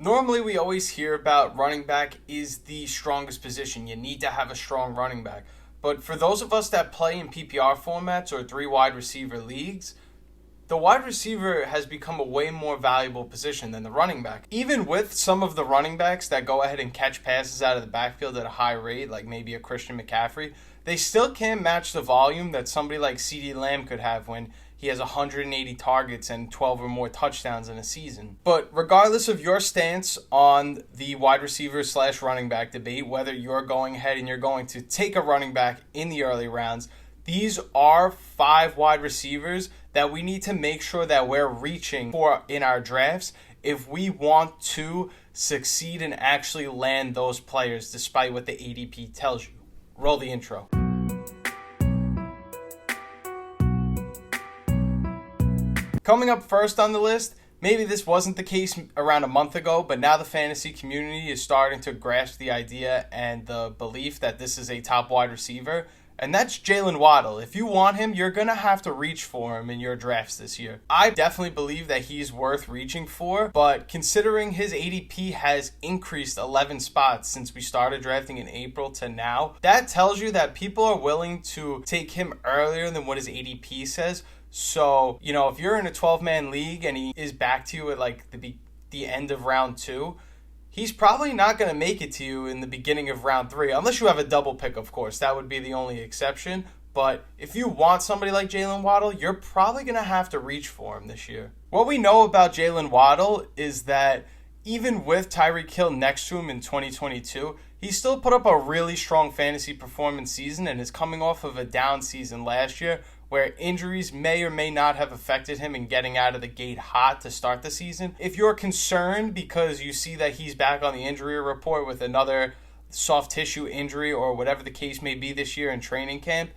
Normally, we always hear about running back is the strongest position. You need to have a strong running back. But for those of us that play in PPR formats or three wide receiver leagues, the wide receiver has become a way more valuable position than the running back. Even with some of the running backs that go ahead and catch passes out of the backfield at a high rate, like maybe a Christian McCaffrey, they still can't match the volume that somebody like CeeDee Lamb could have when he has 180 targets and 12 or more touchdowns in a season. But regardless of your stance on the wide receiver / running back debate, whether you're going ahead and you're going to take a running back in the early rounds, these are 5 wide receivers that we need to make sure that we're reaching for in our drafts if we want to succeed and actually land those players despite what the ADP tells you. Roll the intro. Coming up first on the list, maybe this wasn't the case around a month ago, but now the fantasy community is starting to grasp the idea and the belief that this is a top wide receiver, and that's Jaylen Waddle. If you want him, you're going to have to reach for him in your drafts this year. I definitely believe that he's worth reaching for, but considering his ADP has increased 11 spots since we started drafting in April to now, that tells you that people are willing to take him earlier than what his ADP says. So, if you're in a 12-man league and he is back to you at like the end of round 2, he's probably not going to make it to you in the beginning of round 3, unless you have a double pick, of course. That would be the only exception. But if you want somebody like Jaylen Waddle, you're probably going to have to reach for him this year. What we know about Jaylen Waddle is that even with Tyreek Hill next to him in 2022, he still put up a really strong fantasy performance season and is coming off of a down season last year where injuries may or may not have affected him in getting out of the gate hot to start the season. If you're concerned because you see that he's back on the injury report with another soft tissue injury or whatever the case may be this year in training camp,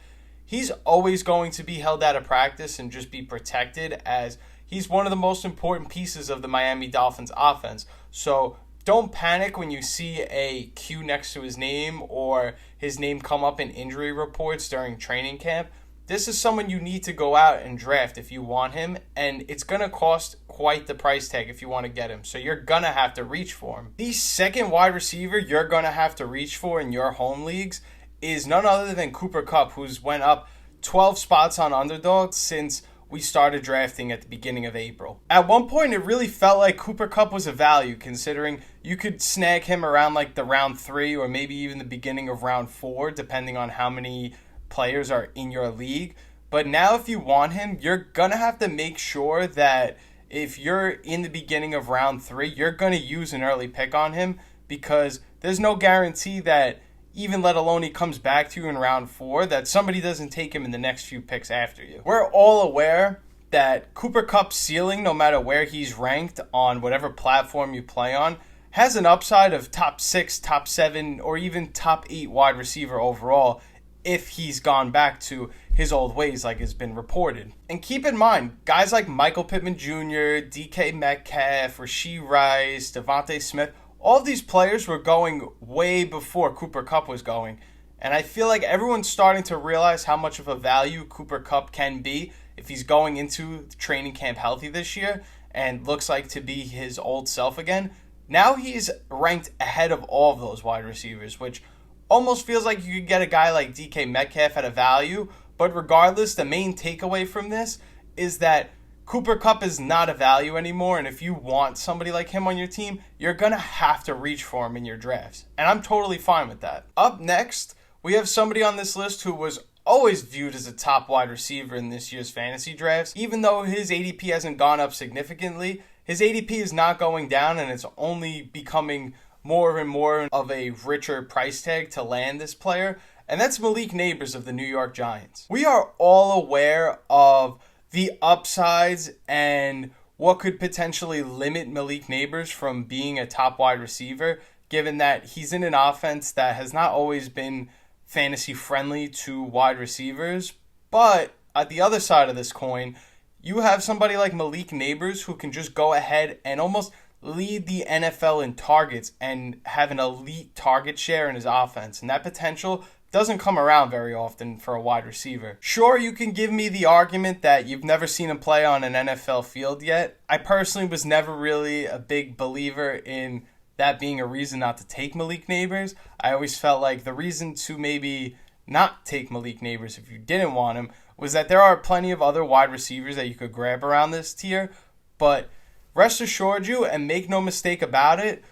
he's always going to be held out of practice and just be protected as he's one of the most important pieces of the Miami Dolphins offense. So don't panic when you see a Q next to his name or his name come up in injury reports during training camp. This is someone you need to go out and draft if you want him, and it's going to cost quite the price tag if you want to get him. So you're going to have to reach for him. The second wide receiver you're going to have to reach for in your home leagues is none other than Cooper Kupp, who's went up 12 spots on Underdog since we started drafting at the beginning of April. At one point, it really felt like Cooper Kupp was a value, considering you could snag him around like the round 3 or maybe even the beginning of round 4, depending on how many players are in your league. But now if you want him, you're going to have to make sure that if you're in the beginning of round 3, you're going to use an early pick on him because there's no guarantee that even let alone he comes back to you in round 4, that somebody doesn't take him in the next few picks after you. We're all aware that Cooper Kupp's ceiling, no matter where he's ranked on whatever platform you play on, has an upside of top 6, top 7, or even top 8 wide receiver overall if he's gone back to his old ways like it's been reported. And keep in mind, guys like Michael Pittman Jr., DK Metcalf, Rashee Rice, Devontae Smith, all of these players were going way before Cooper Kupp was going. And I feel like everyone's starting to realize how much of a value Cooper Kupp can be if he's going into training camp healthy this year and looks like to be his old self again. Now he's ranked ahead of all of those wide receivers, which almost feels like you could get a guy like DK Metcalf at a value. But regardless, the main takeaway from this is that Cooper Kupp is not a value anymore, and if you want somebody like him on your team, you're going to have to reach for him in your drafts. And I'm totally fine with that. Up next, we have somebody on this list who was always viewed as a top wide receiver in this year's fantasy drafts. Even though his ADP hasn't gone up significantly, his ADP is not going down, and it's only becoming more and more of a richer price tag to land this player, and that's Malik Nabers of the New York Giants. We are all aware of the upsides and what could potentially limit Malik Nabers from being a top wide receiver, given that he's in an offense that has not always been fantasy friendly to wide receivers. But at the other side of this coin, you have somebody like Malik Nabers who can just go ahead and almost lead the NFL in targets and have an elite target share in his offense. And that potential doesn't come around very often for a wide receiver. Sure, you can give me the argument that you've never seen him play on an NFL field yet. I personally was never really a big believer in that being a reason not to take Malik Nabers. I always felt like the reason to maybe not take Malik Nabers if you didn't want him was that there are plenty of other wide receivers that you could grab around this tier. But rest assured you, and make no mistake about it,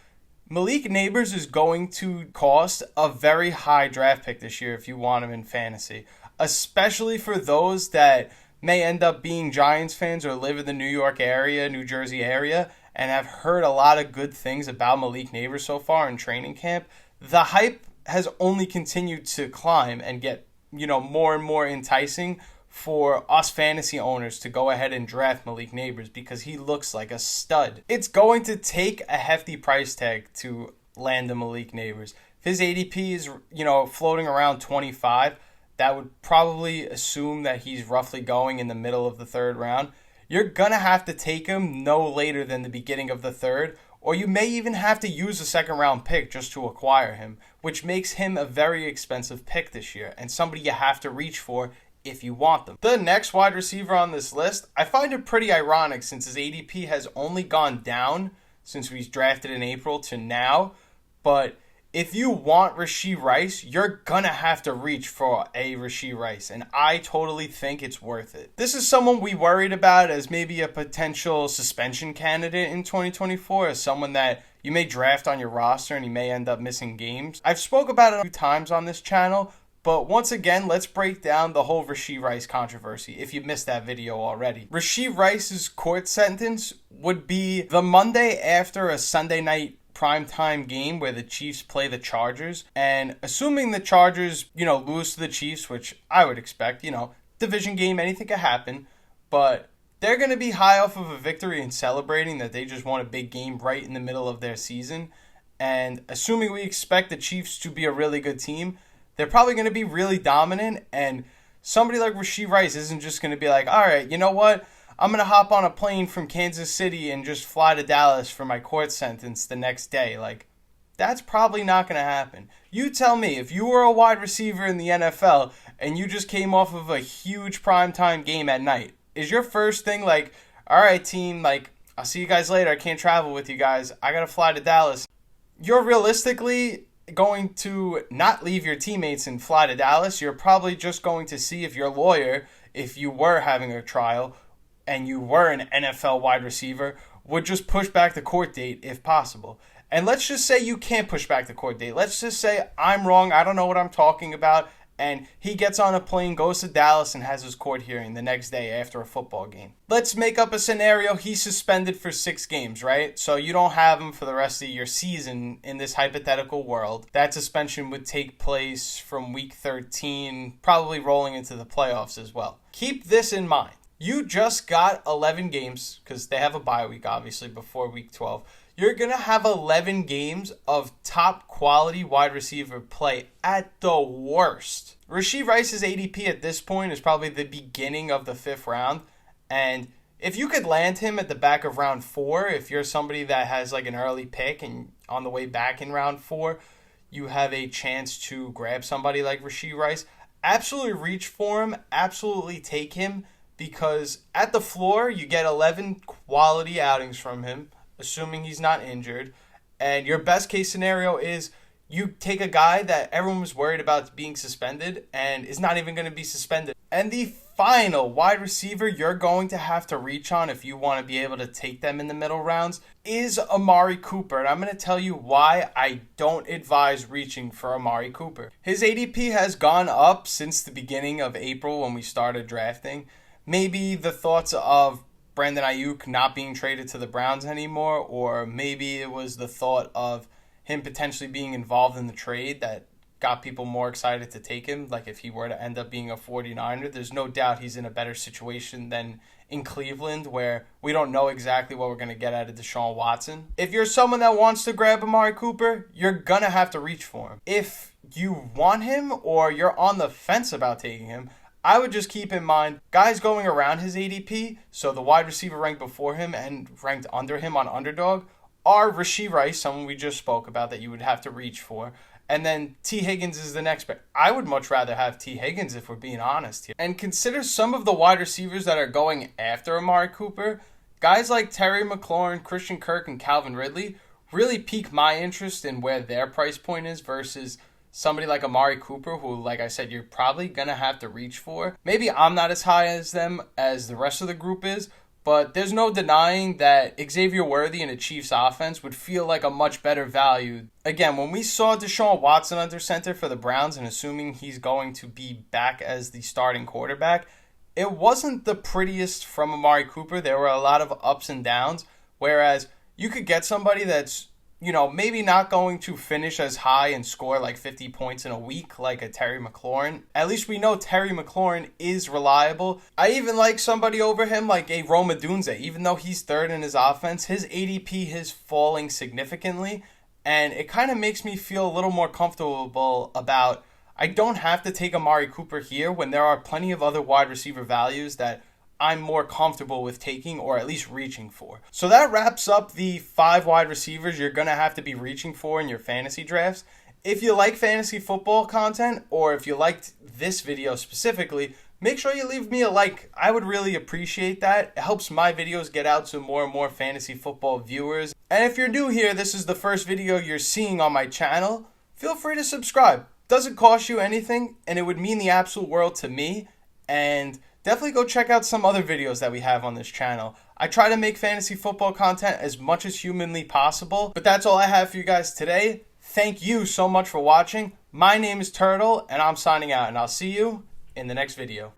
Malik Nabers is going to cost a very high draft pick this year if you want him in fantasy, especially for those that may end up being Giants fans or live in the New York area, New Jersey area, and have heard a lot of good things about Malik Nabers so far in training camp. The hype has only continued to climb and get, more and more enticing for us fantasy owners to go ahead and draft Malik Nabers because he looks like a stud. It's going to take a hefty price tag to land a Malik Nabers. If his ADP is, floating around 25, that would probably assume that he's roughly going in the middle of the third round. You're going to have to take him no later than the beginning of the third, or you may even have to use a second round pick just to acquire him, which makes him a very expensive pick this year and somebody you have to reach for if you want them. The next wide receiver on this list, I find it pretty ironic since his ADP has only gone down since we drafted in April to now. But if you want Rashee Rice, you're gonna have to reach for a Rashee Rice, and I totally think it's worth it. This is someone we worried about as maybe a potential suspension candidate in 2024, as someone that you may draft on your roster and he may end up missing games. I've spoke about it a few times on this channel, but once again, let's break down the whole Rashee Rice controversy if you missed that video already. Rashee Rice's court sentence would be the Monday after a Sunday night primetime game where the Chiefs play the Chargers. And assuming the Chargers, lose to the Chiefs, which I would expect, division game, anything could happen. But they're going to be high off of a victory and celebrating that they just won a big game right in the middle of their season. And assuming we expect the Chiefs to be a really good team, they're probably going to be really dominant, and somebody like Rashee Rice isn't just going to be like, all right, you know what? I'm going to hop on a plane from Kansas City and just fly to Dallas for my court sentence the next day. Like, that's probably not going to happen. You tell me, if you were a wide receiver in the NFL and you just came off of a huge primetime game at night, is your first thing like, all right, team, like, I'll see you guys later. I can't travel with you guys. I got to fly to Dallas. You're realistically going to not leave your teammates and fly to Dallas. You're probably just going to see if your lawyer, if you were having a trial and you were an NFL wide receiver, would just push back the court date if possible. And let's just say you can't push back the court date. Let's just say I'm wrong, I don't know what I'm talking about, and he gets on a plane, goes to Dallas, and has his court hearing the next day after a football game. Let's make up a scenario. He's suspended for 6 games, right? So you don't have him for the rest of your season in this hypothetical world. That suspension would take place from week 13, probably rolling into the playoffs as well. Keep this in mind. You just got 11 games, because they have a bye week, obviously, before week 12. You're going to have 11 games of top quality wide receiver play at the worst. Rashee Rice's ADP at this point is probably the beginning of the 5th round. And if you could land him at the back of round 4, if you're somebody that has like an early pick and on the way back in round 4, you have a chance to grab somebody like Rashee Rice, absolutely reach for him, absolutely take him, because at the floor you get 11 quality outings from him, assuming he's not injured. And your best case scenario is you take a guy that everyone was worried about being suspended and is not even going to be suspended. And the final wide receiver you're going to have to reach on if you want to be able to take them in the middle rounds is Amari Cooper. And I'm going to tell you why I don't advise reaching for Amari Cooper. His ADP has gone up since the beginning of April when we started drafting. Maybe the thoughts of Brandon Ayuk not being traded to the Browns anymore, or maybe it was the thought of him potentially being involved in the trade that got people more excited to take him. Like if he were to end up being a 49er, there's no doubt he's in a better situation than in Cleveland, where we don't know exactly what we're going to get out of Deshaun Watson. If you're someone that wants to grab Amari Cooper, you're going to have to reach for him. If you want him or you're on the fence about taking him, I would just keep in mind guys going around his ADP, so the wide receiver ranked before him and ranked under him on Underdog, are Rashee Rice, someone we just spoke about that you would have to reach for, and then T. Higgins is the next pick. I would much rather have T. Higgins if we're being honest here. And consider some of the wide receivers that are going after Amari Cooper. Guys like Terry McLaurin, Christian Kirk, and Calvin Ridley really pique my interest in where their price point is versus somebody like Amari Cooper, who, like I said, you're probably going to have to reach for. Maybe I'm not as high as them as the rest of the group is, but there's no denying that Xavier Worthy in a Chiefs offense would feel like a much better value. Again, when we saw Deshaun Watson under center for the Browns, and assuming he's going to be back as the starting quarterback, it wasn't the prettiest from Amari Cooper. There were a lot of ups and downs, whereas you could get somebody that's, maybe not going to finish as high and score like 50 points in a week like a Terry McLaurin. At least we know Terry McLaurin is reliable. I even like somebody over him like a Rome Odunze. Even though he's third in his offense, his ADP is falling significantly, and it kind of makes me feel a little more comfortable about I don't have to take Amari Cooper here when there are plenty of other wide receiver values that I'm more comfortable with taking or at least reaching for. So that wraps up the 5 wide receivers you're going to have to be reaching for in your fantasy drafts. If you like fantasy football content, or if you liked this video specifically, make sure you leave me a like. I would really appreciate that. It helps my videos get out to more and more fantasy football viewers. And if you're new here, this is the first video you're seeing on my channel, feel free to subscribe. Doesn't cost you anything, and it would mean the absolute world to me. And definitely go check out some other videos that we have on this channel. I try to make fantasy football content as much as humanly possible, but that's all I have for you guys today. Thank you so much for watching. My name is Turtle, and I'm signing out, and I'll see you in the next video.